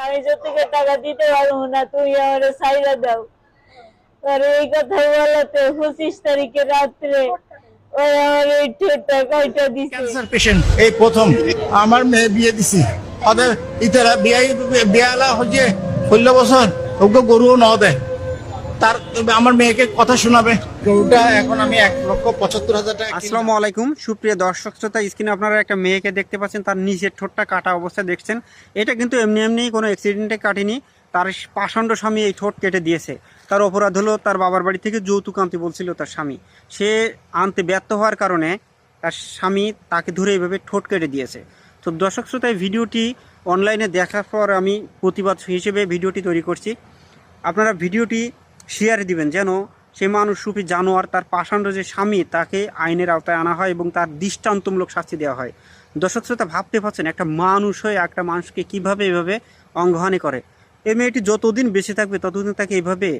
আমি যৌতুকের টাকা দিতে পারবো না, তুমি আমারে ছাইড়া দাও। আর এই কথা বলাতে 25 তারিখে রাত্রে ওই আমার এই ঠোঁটটা কয়টা দিছে। ক্যান্সার পেশেন্ট এই প্রথম আমার মেয়ে বিয়ে দিছি ওদের ইতারা বিয়ালা হচ্ছে 16 বছর ওকে গরুও ন দেয় তার আমার মেয়েকে কথা শোনাবে গরুটা এখন আমি 1,75,000 টাকা আসসালামু আলাইকুম সুপ্রিয় দর্শক শ্রোতা, স্ক্রিনে আপনারা একটা মেয়েকে দেখতে পাচ্ছেন, তার নিচের ঠোঁটটা কাটা অবস্থায় দেখছেন। এটা কিন্তু এমনি এমনি কোনো অ্যাক্সিডেন্টে কাটেনি, তার পাষণ্ড স্বামী এই ঠোঁট কেটে দিয়েছে। তার অপরাধ হলো তার বাবার বাড়ি থেকে যৌতুক আনতে বলছিল তার স্বামী, সে আনতে ব্যর্থ হওয়ার কারণে তার স্বামী তাকে ধরে এইভাবে ঠোঁট কেটে দিয়েছে। তো দর্শক শ্রোতা, এই ভিডিওটি অনলাইনে দেখার পর আমি প্রতিবাদ হিসেবে ভিডিওটি তৈরি করছি। আপনারা ভিডিওটি শেয়ার দিবেন যেন সে মানুষরূপী জানোয়ার, তার পাষাণ্ড যে স্বামী, তাকে আইনের আওতায় আনা হয় এবং তার দৃষ্টান্তমূলক শাস্তি দেওয়া হয়। দর্শক শ্রোতা, ভাবতে পারছেন একটা মানুষ হয়ে একটা মানুষকে কিভাবে এভাবে অঙ্গহানি করে। এই মেয়েটি যতদিন বেঁচে থাকবে ততদিন তাকে এইভাবে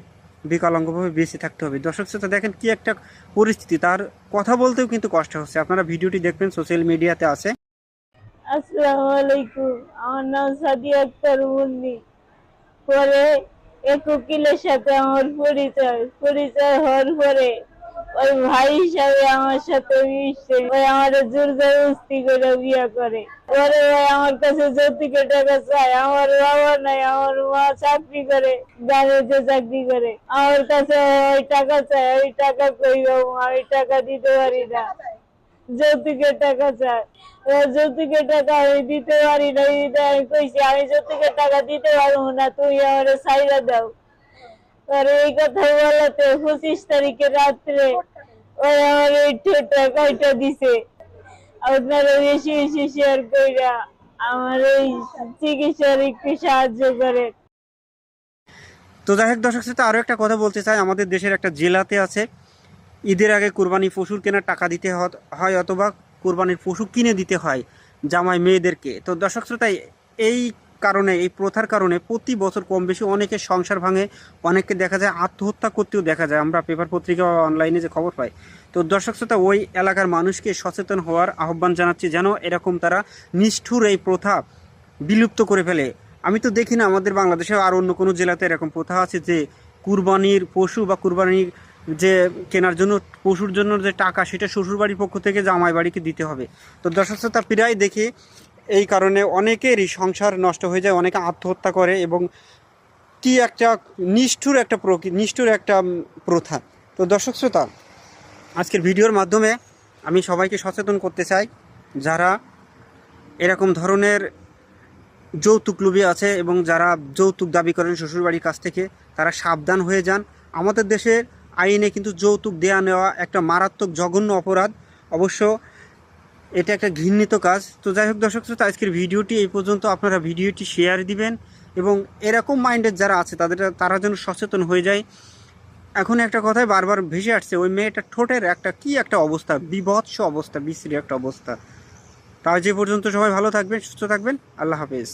বিকলাঙ্গভাবে বেঁচে থাকতে হবে। দর্শক শ্রোতা, দেখেন কি একটা পরিস্থিতি, তার কথা বলতেও কিন্তু কষ্ট হচ্ছে। আপনারা ভিডিওটি দেখবেন, সোশ্যাল মিডিয়াতে আছে। আসসালামু আলাইকুম, আমার নাম সাদিয়া আক্তার মুন্নি। পরে এক উকিলের সাথে আমার পরিচয় হওয়ার পরে ওই ভাই হিসাবে আমার সাথে মিশছে, ওই আমার জোর জবরদস্তি করে বিয়ে করে। পরে ভাই আমার কাছে যৌতুকের টাকা চায়। আমার বাবা নাই, আমার মা চাকরি করে, গাড়িতে চাকরি করে। আমার কাছে ওই টাকা চায়, ওই টাকা কই পাবো? আমি টাকা দিতে পারি না, যৌতুকের টাকা চায়। যৌতুকের টাকা আমি দিতে পারি না, আমি কইছি আমি যৌতুকের টাকা দিতে পারবো না, তুমি আমারে ছাইড়া দাও। আর এই কথা বলাতে 25 তারিখে রাত্রে ওই আমার এই ঠোঁটটা কয়টা দিছে। আপনারা বেশি বেশি শেয়ার কইরা আমার এই চিকিৎসার একটু সাহায্য করে। তো যাই হোক দর্শক শ্রোতা, আরও একটা কথা বলতে চাই। আমাদের দেশের একটা জেলাতে আছে, ঈদের আগে কুরবানি পশুর কেনার টাকা দিতে হয় অথবা কুরবানির পশু কিনে দিতে হয় জামাই মেয়েদেরকে। তো দর্শক শ্রোতা, এই কারণে, এই প্রথার কারণে প্রতি বছর কম বেশি অনেকের সংসার ভাঙে, অনেককে দেখা যায় আত্মহত্যা করতেও দেখা যায়, আমরা পেপার পত্রিকা অনলাইনে যে খবর পাই। তো দর্শক শ্রোতা, ওই এলাকার মানুষকে সচেতন হওয়ার আহ্বান জানাচ্ছি যেন এরকম তারা নিষ্ঠুর এই প্রথা বিলুপ্ত করে ফেলে। আমি তো দেখি না আমাদের বাংলাদেশে আর অন্য কোনো জেলাতে এরকম প্রথা আছে যে কুরবানির পশু বা কুরবানির যে কেনার জন্য পশুর জন্য যে টাকা, সেটা শ্বশুরবাড়ির পক্ষ থেকে জামাই বাড়িকে দিতে হবে। তো দর্শক শ্রোতা, প্রায় দেখি এই কারণে অনেকেরই সংসার নষ্ট হয়ে যায়, অনেকে আত্মহত্যা করে এবং কি একটা নিষ্ঠুর একটা প্রথা। তো দর্শক শ্রোতা, আজকের ভিডিওর মাধ্যমে আমি সবাইকে সচেতন করতে চাই, যারা এরকম ধরনের যৌতুক লোভী আছে এবং যারা যৌতুক দাবি করেন শ্বশুরবাড়ির কাছ থেকে, তারা সাবধান হয়ে যান। আমাদের দেশের আইনে কিন্তু যৌতুক দেয়া নেওয়া একটা মারাত্মক জঘন্য অপরাধ, অবশ্য এটা একটা ঘৃণিত কাজ। তো যাই হোক দর্শক শ্রোতা, আজকের ভিডিওটি এই পর্যন্ত। আপনারা ভিডিওটি শেয়ার দিবেন এবং এরকম মাইন্ডের যারা আছে তারা যেন সচেতন হয়ে যায়। এখন একটা কথাই বারবার ভেসে আসছে, ওই মেয়েটার ঠোঁটের একটা অবস্থা, বিভৎস অবস্থা, বিশ্রী একটা অবস্থা। তাই যে পর্যন্ত সবাই ভালো থাকবেন, সুস্থ থাকবেন, আল্লাহ হাফেজ।